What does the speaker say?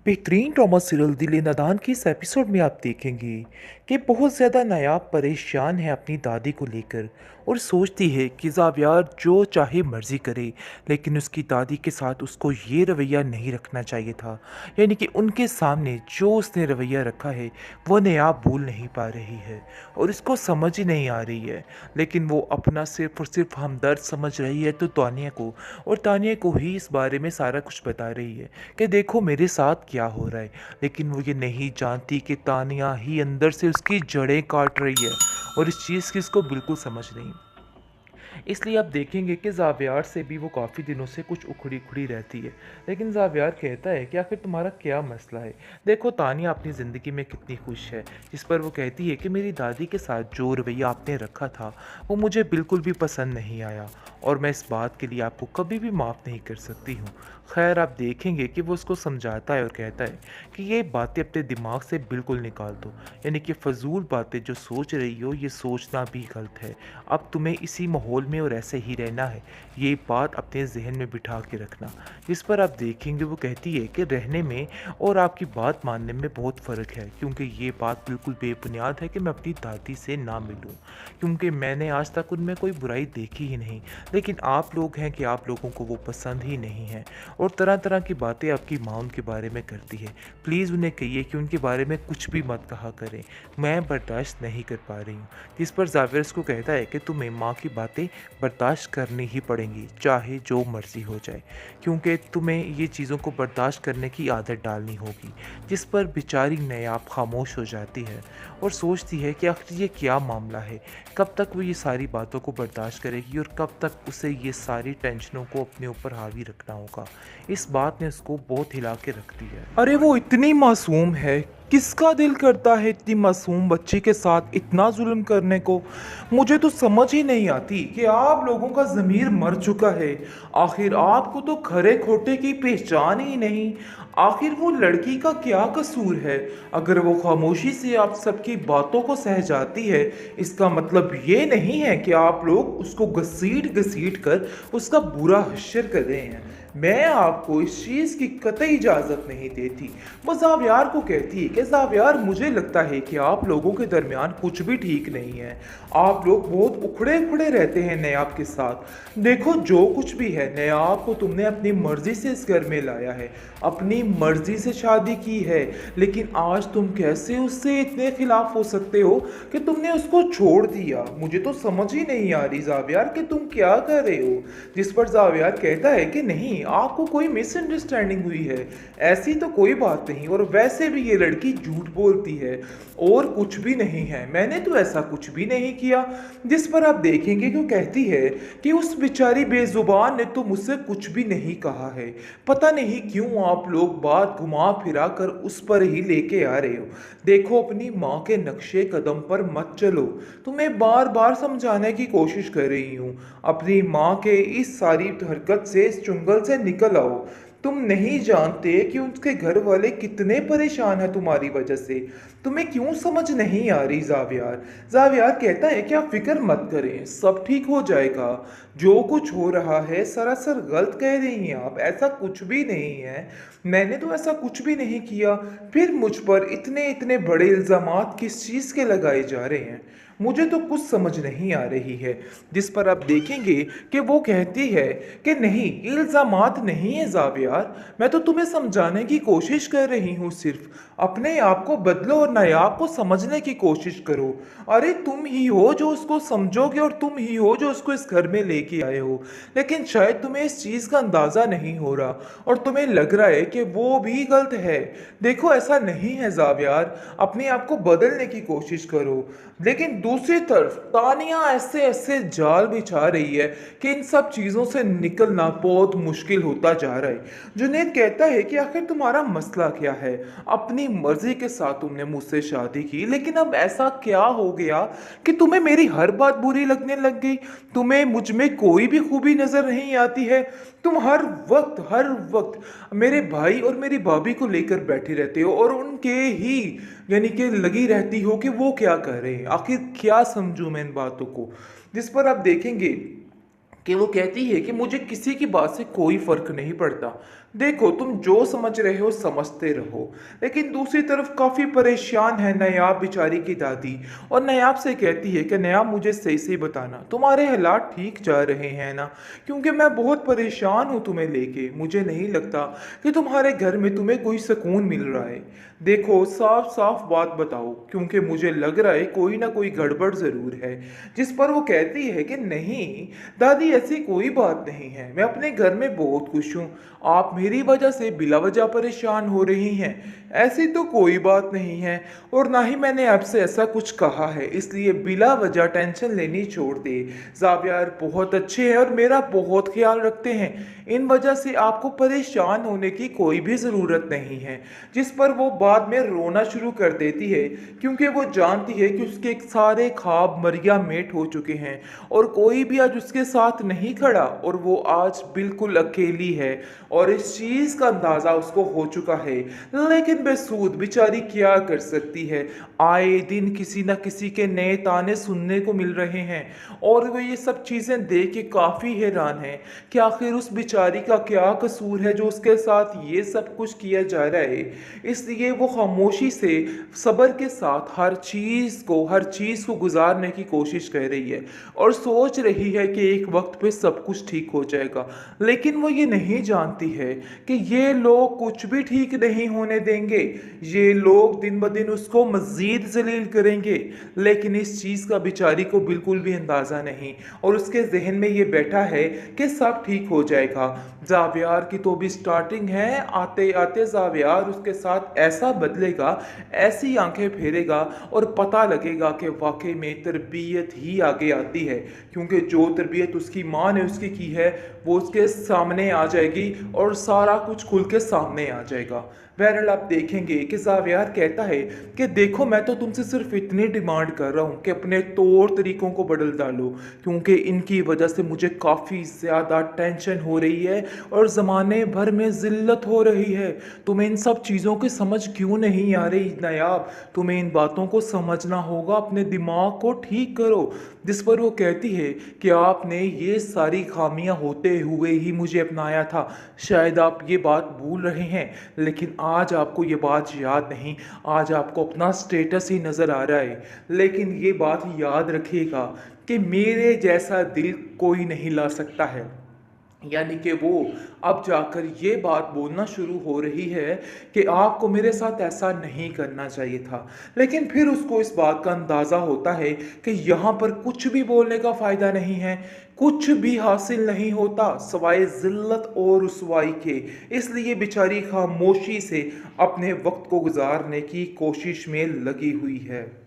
बेहतरीन drama serial दिल नादान के इस एपिसोड में आप देखेंगे कि बहुत ज़्यादा नायाब परेशान है अपनी दादी को लेकर और सोचती है कि ज़ावियार जो चाहे मर्ज़ी करे, लेकिन उसकी दादी के साथ उसको ये रवैया नहीं रखना चाहिए था। यानी कि उनके सामने जो उसने रवैया रखा है वो नायाब भूल नहीं पा रही है और इसको समझ ही नहीं आ रही है। लेकिन वो अपना सिर्फ और सिर्फ हमदर्द समझ रही है तो तानिया को, और तानिया को ही इस बारे में सारा कुछ बता रही है कि देखो मेरे साथ क्या हो रहा है। लेकिन वो ये नहीं जानती कि तानिया ही अंदर से उसकी जड़ें काट रही है और इस चीज़ की इसको बिल्कुल समझ नहीं। इसलिए आप देखेंगे कि ज़ावियार से भी वो काफ़ी दिनों से कुछ उखड़ी उखड़ी रहती है। लेकिन ज़ावियार कहता है कि आखिर तुम्हारा क्या मसला है। देखो तानिया अपनी ज़िंदगी में कितनी खुश है, जिस पर वो कहती है कि मेरी दादी के साथ जो रवैया आपने रखा था वो मुझे बिल्कुल भी पसंद नहीं आया और मैं इस बात के लिए आपको कभी भी माफ़ नहीं कर सकती हूँ। खैर आप देखेंगे कि वो उसको समझाता है और कहता है कि ये बातें अपने दिमाग से बिल्कुल निकाल दो, यानी कि फ़जूल बातें जो सोच रही हो ये सोचना भी गलत है। अब तुम्हें इसी माहौल में और ऐसे ही रहना है, ये बात अपने जहन में बिठा के रखना। जिस पर आप देखेंगे वो कहती है कि रहने में और आपकी बात मानने में बहुत फ़र्क है, क्योंकि ये बात बिल्कुल बेबुनियाद है कि मैं अपनी दादी से ना मिलूं, क्योंकि मैंने आज तक उनमें कोई बुराई देखी ही नहीं। लेकिन आप लोग हैं कि आप लोगों को वो पसंद ही नहीं है और तरह तरह की बातें आपकी माँ उनके बारे में करती है। प्लीज़ उन्हें कहिए कि उनके बारे में कुछ भी मत कहा करें, मैं बर्दाश्त नहीं कर पा रही हूँ। जिस पर जावेर को कहता है कि तुम्हें माँ की बातें बर्दाश्त करनी ही पड़ेंगी, चाहे जो मर्ज़ी हो जाए, क्योंकि तुम्हें ये चीज़ों को बर्दाश्त करने की आदत डालनी होगी। जिस पर बेचारी नायाब खामोश हो जाती है और सोचती है कि आखिर ये क्या मामला है, कब तक वो ये सारी बातों को बर्दाश्त करेगी और कब तक उसे ये सारी टेंशनों को अपने ऊपर हावी रखना होगा। इस बात ने उसको बहुत हिला के रख दिया है। अरे वो इतनी मासूम है, किसका दिल करता है इतनी मासूम बच्ची के साथ इतना जुल्म करने को। मुझे तो समझ ही नहीं आती कि आप लोगों का ज़मीर मर चुका है। आखिर आपको तो खरे खोटे की पहचान ही नहीं। आखिर वो लड़की का क्या कसूर है? अगर वो खामोशी से आप सबकी बातों को सह जाती है, इसका मतलब ये नहीं है कि आप लोग उसको घसीट घसीट कर उसका बुरा हश्र कर रहे हैं। मैं आपको इस चीज़ की कतई इजाज़त नहीं देती। वो ज़ावियार को कहती है कि ज़ावियार मुझे लगता है कि आप लोगों के दरमियान कुछ भी ठीक नहीं है। आप लोग बहुत उखड़े उखड़े रहते हैं नयाब के साथ। देखो जो कुछ भी है, नयाब को तुमने अपनी मर्ज़ी से इस घर में लाया है, अपनी मर्ज़ी से शादी की है, लेकिन आज तुम कैसे उससे इतने खिलाफ हो सकते हो कि तुमने उसको छोड़ दिया। मुझे तो समझ ही नहीं आ रही ज़ावियार कि तुम क्या कर रहे हो। जिस पर ज़ावियार कहता है कि नहीं, आपको कोई मिसअंडरस्टैंडिंग हुई है, ऐसी तो कोई बात नहीं, और वैसे भी ये लड़की झूठ बोलती है और कुछ भी नहीं है, मैंने तो ऐसा कुछ भी नहीं किया। जिस पर आप देखेंगे कि वो कहती है कि उस बेचारी बेजुबान ने तो मुझसे कुछ भी नहीं कहा है। पता नहीं क्यों आप लोग बात घुमा फिरा कर उस पर ही लेके आ रहे हो। देखो अपनी माँ के नक्शे कदम पर मत चलो, तुम्हें बार बार समझाने की कोशिश कर रही हूँ। अपनी माँ के इस सारी हरकत से, इस चुंगल से निकल आओ। तुम नहीं जानते कि उसके घर वाले कितने परेशान हैं तुम्हारी वजह से। तुम्हें क्यों समझ नहीं आ रही ज़ावियार? ज़ावियार कहता है कि आप फिक्र मत करें, सब ठीक हो जाएगा। जो कुछ हो रहा है सरासर गलत कह रही हैं आप, ऐसा कुछ भी नहीं है। मैंने तो ऐसा कुछ भी नहीं किया। फिर मुझ पर इतने इतने बड़े इल्ज़ामात किस चीज़ के लगाए जा रहे हैं, मुझे तो कुछ समझ नहीं आ रही है। जिस पर आप देखेंगे कि वो कहती है कि नहीं, इल्ज़ामात नहीं है ज़ावियार, मैं तो तुम्हें समझाने की कोशिश कर रही हूँ। सिर्फ अपने आप को बदलो और नायाब को समझने की कोशिश करो। अरे तुम ही हो जो उसको समझोगे और तुम ही हो जो उसको इस घर में लेके आए हो, लेकिन शायद तुम्हें इस चीज़ का अंदाज़ा नहीं हो रहा और तुम्हें लग रहा है कि वो भी गलत है। देखो ऐसा नहीं है ज़ावियार, अपने आप को बदलने की कोशिश करो। लेकिन दूसरी तरफ तानिया ऐसे ऐसे जाल बिछा रही है कि इन सब चीज़ों से निकलना बहुत मुश्किल होता जा रहा है। जुनैद कहता है कि आखिर तुम्हारा मसला क्या है? अपनी मर्जी के साथ तुमने मुझसे शादी की, लेकिन अब ऐसा क्या हो गया कि तुम्हें मेरी हर बात बुरी लगने लग गई? तुम्हें मुझ में कोई भी खूबी नजर नहीं आती है? तुम हर वक्त मेरे भाई और मेरी भाभी को लेकर बैठे रहते हो और उनके ही यानी कि लगी रहती हो कि वो क्या कर रहे हैं। आखिर क्या समझूं मैं इन बातों को? जिस पर आप देखेंगे कि वो कहती है कि मुझे किसी की बात से कोई फर्क नहीं पड़ता। देखो, तुम जो समझ रहे हो समझते रहो। लेकिन दूसरी तरफ काफ़ी परेशान है नायाब बेचारी की दादी। और नायाब से कहती है कि नायाब, मुझे सही सही बताना, तुम्हारे हालात ठीक जा रहे हैं ना? क्योंकि मैं बहुत परेशान हूँ तुम्हें लेके। मुझे नहीं लगता कि तुम्हारे घर में तुम्हें कोई सुकून मिल रहा है। देखो, साफ साफ बात बताओ, क्योंकि मुझे लग रहा है कोई ना कोई गड़बड़ ज़रूर है। जिस पर वो कहती है कि नहीं दादी, ऐसी कोई बात नहीं है, मैं अपने घर में बहुत खुश हूँ। आप मेरी वजह से बिला वजह परेशान हो रही हैं, ऐसी तो कोई बात नहीं है। और ना ही मैंने आपसे ऐसा कुछ कहा है, इसलिए बिला वजह टेंशन लेनी छोड़ दे। जावियार बहुत अच्छे हैं और मेरा बहुत ख्याल रखते हैं। इन वजह से आपको परेशान होने की कोई भी ज़रूरत नहीं है। जिस पर वो बाद में रोना शुरू कर देती है, क्योंकि वो जानती है कि उसके सारे ख्वाब मरिया मेट हो चुके हैं और कोई भी आज उसके साथ नहीं खड़ा और वो आज बिल्कुल अकेली है। और इस चीज़ का अंदाज़ा उसको हो चुका है। लेकिन बेसूद बेचारी क्या कर सकती है? आए दिन किसी न किसी के नए ताने सुनने को मिल रहे हैं और वो ये सब चीज़ें देख के काफ़ी हैरान है कि आखिर उस बेचारी का क्या कसूर है जो उसके साथ ये सब कुछ किया जा रहा है। इसलिए वो खामोशी से, सब्र के साथ हर चीज़ को गुजारने की कोशिश कर रही है और सोच रही है कि एक वक्त पे सब कुछ ठीक हो जाएगा। लेकिन वो ये नहीं जानती है कि ये लोग कुछ भी ठीक नहीं होने देंगे। ये लोग दिन ब दिन उसको मज़ीद जलील करेंगे। लेकिन इस चीज़ का बेचारी को बिल्कुल भी अंदाज़ा नहीं और उसके जहन में ये बैठा है कि सब ठीक हो जाएगा। जावियार की तो भी स्टार्टिंग है, आते आते जावियार उसके साथ ऐसा बदलेगा, ऐसी आंखें फेरेगा और पता लगेगा कि वाकई में तरबियत ही आगे आती है। क्योंकि जो तरबियत उसकी माँ ने उसकी की है वो उसके सामने आ जाएगी और सारा कुछ खुल के सामने आ जाएगा। बहरहाल आप देखेंगे कि जावियार कहता है कि देखो, मैं तो तुमसे सिर्फ इतनी डिमांड कर रहा हूँ कि अपने तौर तरीकों को बदल डालो, क्योंकि इनकी वजह से मुझे काफ़ी ज़्यादा टेंशन हो रही है और ज़माने भर में ज़िल्लत हो रही है। तुम्हें इन सब चीज़ों की समझ क्यों नहीं आ रही नायाब? तुम्हें इन बातों को समझना होगा, अपने दिमाग को ठीक करो। जिस पर वो कहती है कि आपने ये सारी खामियां होते हुए ही मुझे अपनाया था। शायद आप ये बात भूल रहे हैं, लेकिन आज आपको ये बात याद नहीं। आज आपको अपना स्टेटस ही नज़र आ रहा है। लेकिन ये बात याद रखिएगा कि मेरे जैसा दिल कोई नहीं ला सकता है। यानी कि वो अब जाकर ये बात बोलना शुरू हो रही है कि आपको मेरे साथ ऐसा नहीं करना चाहिए था। लेकिन फिर उसको इस बात का अंदाज़ा होता है कि यहाँ पर कुछ भी बोलने का फ़ायदा नहीं है, कुछ भी हासिल नहीं होता सवाए ज़िल्लत और रुसवाई के। इसलिए बेचारी खामोशी से अपने वक्त को गुजारने की कोशिश में लगी हुई है।